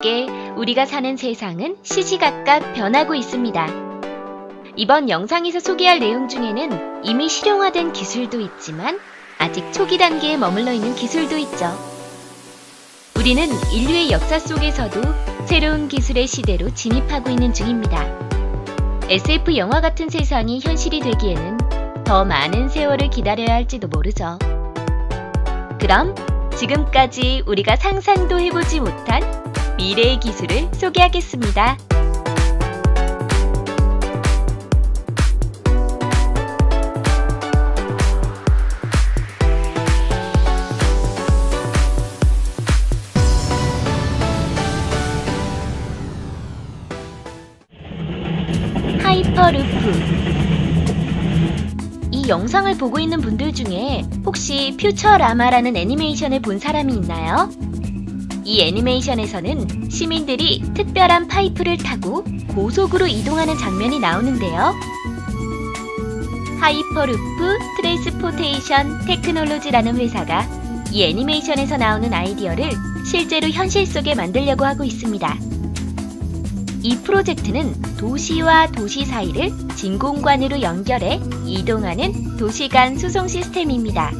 함께 우리가 사는 세상은 시시각각 변하고 있습니다. 이번 영상에서 소개할 내용 중에는 이미 실용화된 기술도 있지만 아직 초기 단계에 머물러 있는 기술도 있죠. 우리는 인류의 역사 속에서도 새로운 기술의 시대로 진입하고 있는 중입니다. SF 영화 같은 세상이 현실이 되기에는 더 많은 세월을 기다려야 할지도 모르죠. 그럼 지금까지 우리가 상상도 해보지 못한 미래의 기술을 소개하겠습니다. 하이퍼루프. 이 영상을 보고 있는 분들 중에 혹시 퓨처라마라는 애니메이션을 본 사람이 있나요? 이 애니메이션에서는 시민들이 특별한 파이프를 타고 고속으로 이동하는 장면이 나오는데요. 하이퍼루프 트랜스포테이션 테크놀로지라는 회사가 이 애니메이션에서 나오는 아이디어를 실제로 현실 속에 만들려고 하고 있습니다. 이 프로젝트는 도시와 도시 사이를 진공관으로 연결해 이동하는 도시간 수송 시스템입니다.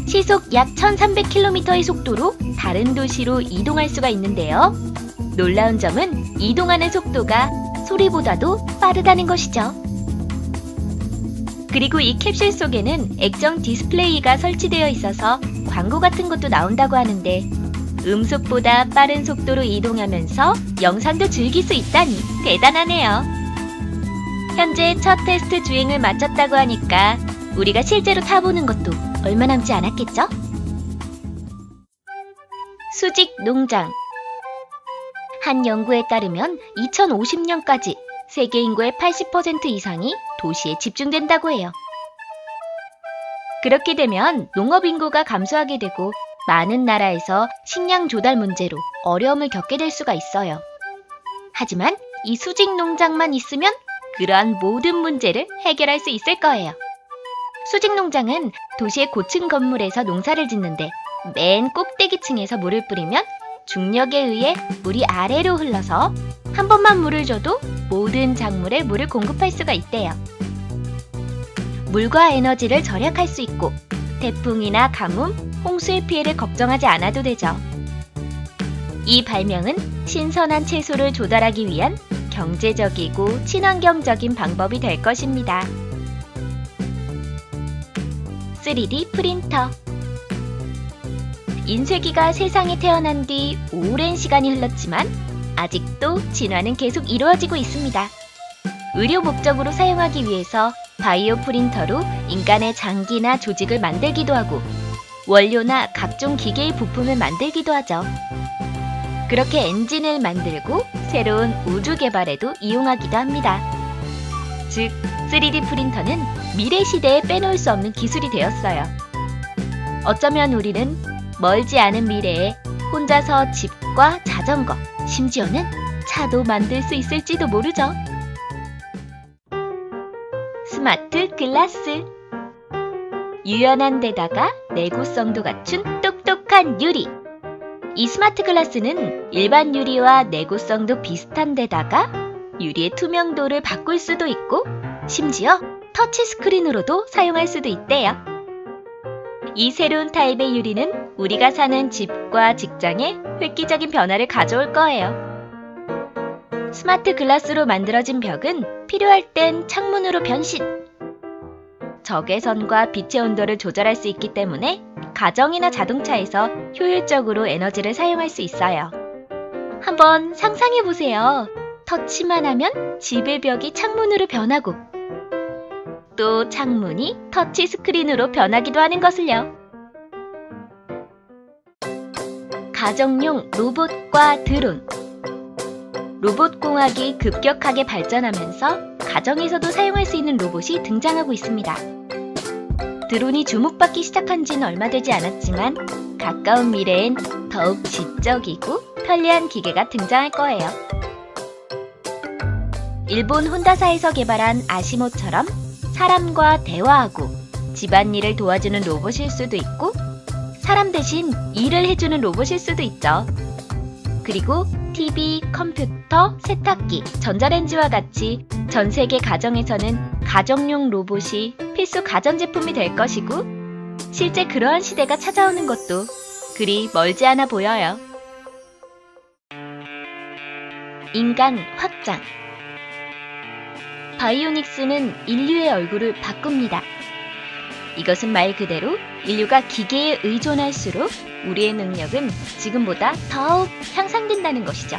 시속 약 1300km의 속도로 다른 도시로 이동할 수가 있는데요. 놀라운 점은 이동하는 속도가 소리보다도 빠르다는 것이죠. 그리고 이 캡슐 속에는 액정 디스플레이가 설치되어 있어서 광고 같은 것도 나온다고 하는데 음속보다 빠른 속도로 이동하면서 영상도 즐길 수 있다니 대단하네요. 현재 첫 테스트 주행을 마쳤다고 하니까 우리가 실제로 타보는 것도 얼마 남지 않았겠죠? 수직 농장. 한 연구에 따르면 2050년까지 세계 인구의 80% 이상이 도시에 집중된다고 해요. 그렇게 되면 농업 인구가 감소하게 되고 많은 나라에서 식량 조달 문제로 어려움을 겪게 될 수가 있어요. 하지만 이 수직 농장만 있으면 그러한 모든 문제를 해결할 수 있을 거예요. 수직 농장은 도시의 고층 건물에서 농사를 짓는데 맨 꼭대기층에서 물을 뿌리면 중력에 의해 물이 아래로 흘러서 한 번만 물을 줘도 모든 작물에 물을 공급할 수가 있대요. 물과 에너지를 절약할 수 있고 태풍이나 가뭄, 홍수의 피해를 걱정하지 않아도 되죠. 이 발명은 신선한 채소를 조달하기 위한 경제적이고 친환경적인 방법이 될 것입니다. 3D 프린터. 인쇄기가 세상에 태어난 뒤 오랜 시간이 흘렀지만 아직도 진화는 계속 이루어지고 있습니다. 의료 목적으로 사용하기 위해서 바이오 프린터로 인간의 장기나 조직을 만들기도 하고 원료나 각종 기계의 부품을 만들기도 하죠. 그렇게 엔진을 만들고 새로운 우주 개발에도 이용하기도 합니다. 즉, 3D 프린터는 미래 시대에 빼놓을 수 없는 기술이 되었어요. 어쩌면 우리는 멀지 않은 미래에 혼자서 집과 자전거, 심지어는 차도 만들 수 있을지도 모르죠. 스마트 글라스. 유연한 데다가 내구성도 갖춘 똑똑한 유리. 이 스마트 글라스는 일반 유리와 내구성도 비슷한 데다가 유리의 투명도를 바꿀 수도 있고 심지어 터치 스크린으로도 사용할 수도 있대요. 이 새로운 타입의 유리는 우리가 사는 집과 직장에 획기적인 변화를 가져올 거예요. 스마트 글라스로 만들어진 벽은 필요할 땐 창문으로 변신. 적외선과 빛의 온도를 조절할 수 있기 때문에 가정이나 자동차에서 효율적으로 에너지를 사용할 수 있어요. 한번 상상해 보세요. 터치만 하면 집의 벽이 창문으로 변하고 또 창문이 터치 스크린으로 변하기도 하는 것을요. 가정용 로봇과 드론. 로봇공학이 급격하게 발전하면서 가정에서도 사용할 수 있는 로봇이 등장하고 있습니다. 드론이 주목받기 시작한 지는 얼마 되지 않았지만 가까운 미래엔 더욱 지적이고 편리한 기계가 등장할 거예요. 일본 혼다사에서 개발한 아시모처럼 사람과 대화하고 집안일을 도와주는 로봇일 수도 있고 사람 대신 일을 해주는 로봇일 수도 있죠. 그리고 TV, 컴퓨터, 세탁기, 전자레인지와 같이 전 세계 가정에서는 가정용 로봇이 필수 가전제품이 될 것이고, 실제 그러한 시대가 찾아오는 것도 그리 멀지 않아 보여요. 인간 확장. 바이오닉스는 인류의 얼굴을 바꿉니다. 이것은 말 그대로 인류가 기계에 의존할수록 우리의 능력은 지금보다 더욱 향상된다는 것이죠.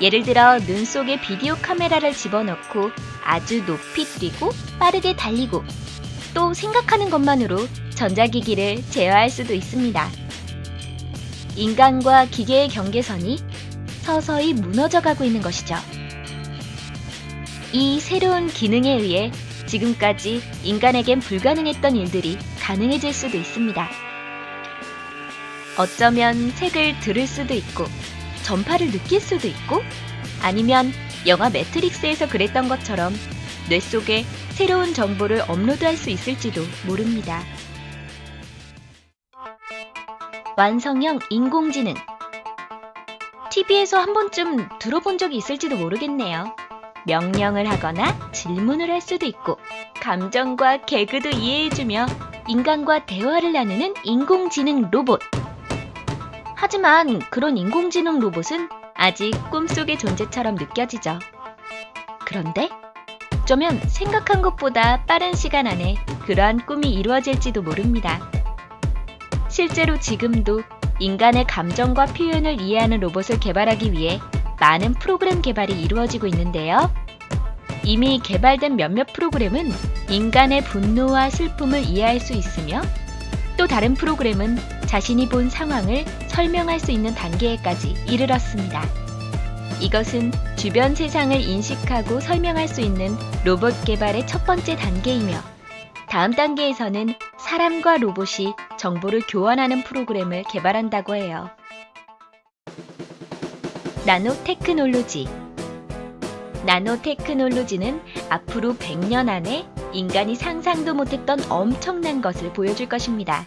예를 들어 눈 속에 비디오 카메라를 집어넣고 아주 높이 뛰고 빠르게 달리고, 또 생각하는 것만으로 전자기기를 제어할 수도 있습니다. 인간과 기계의 경계선이 서서히 무너져가고 있는 것이죠. 이 새로운 기능에 의해 지금까지 인간에겐 불가능했던 일들이 가능해질 수도 있습니다. 어쩌면 색을 들을 수도 있고, 전파를 느낄 수도 있고, 아니면 영화 매트릭스에서 그랬던 것처럼 뇌 속에 새로운 정보를 업로드할 수 있을지도 모릅니다. 완성형 인공지능. TV에서 한 번쯤 들어본 적이 있을지도 모르겠네요. 명령을 하거나 질문을 할 수도 있고, 감정과 개그도 이해해주며 인간과 대화를 나누는 인공지능 로봇. 하지만 그런 인공지능 로봇은 아직 꿈속의 존재처럼 느껴지죠. 그런데 어쩌면 생각한 것보다 빠른 시간 안에 그러한 꿈이 이루어질지도 모릅니다. 실제로 지금도 인간의 감정과 표현을 이해하는 로봇을 개발하기 위해 많은 프로그램 개발이 이루어지고 있는데요. 이미 개발된 몇몇 프로그램은 인간의 분노와 슬픔을 이해할 수 있으며, 또 다른 프로그램은 자신이 본 상황을 설명할 수 있는 단계에까지 이르렀습니다. 이것은 주변 세상을 인식하고 설명할 수 있는 로봇 개발의 첫 번째 단계이며, 다음 단계에서는 사람과 로봇이 정보를 교환하는 프로그램을 개발한다고 해요. 나노테크놀로지. 나노테크놀로지는 앞으로 100년 안에 인간이 상상도 못했던 엄청난 것을 보여줄 것입니다.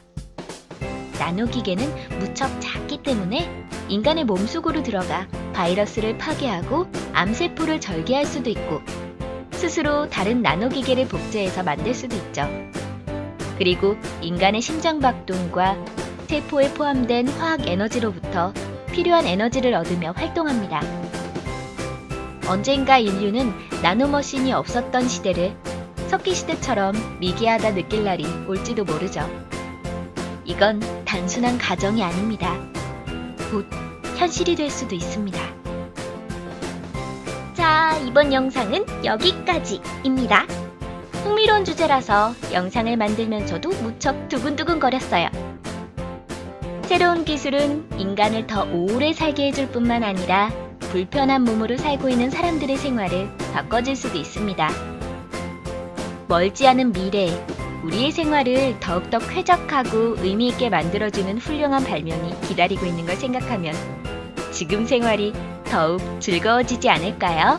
나노기계는 무척 작기 때문에 인간의 몸속으로 들어가 바이러스를 파괴하고 암세포를 절개할 수도 있고, 스스로 다른 나노기계를 복제해서 만들 수도 있죠. 그리고 인간의 심장박동과 세포에 포함된 화학 에너지로부터 필요한 에너지를 얻으며 활동합니다. 언젠가 인류는 나노머신이 없었던 시대를 석기시대처럼 미개하다 느낄 날이 올지도 모르죠. 이건 단순한 가정이 아닙니다. 곧 현실이 될 수도 있습니다. 자, 이번 영상은 여기까지입니다. 흥미로운 주제라서 영상을 만들면서도 무척 두근두근거렸어요. 새로운 기술은 인간을 더 오래 살게 해줄 뿐만 아니라 불편한 몸으로 살고 있는 사람들의 생활을 바꿔줄 수도 있습니다. 멀지 않은 미래에 우리의 생활을 더욱더 쾌적하고 의미있게 만들어주는 훌륭한 발명이 기다리고 있는 걸 생각하면 지금 생활이 더욱 즐거워지지 않을까요?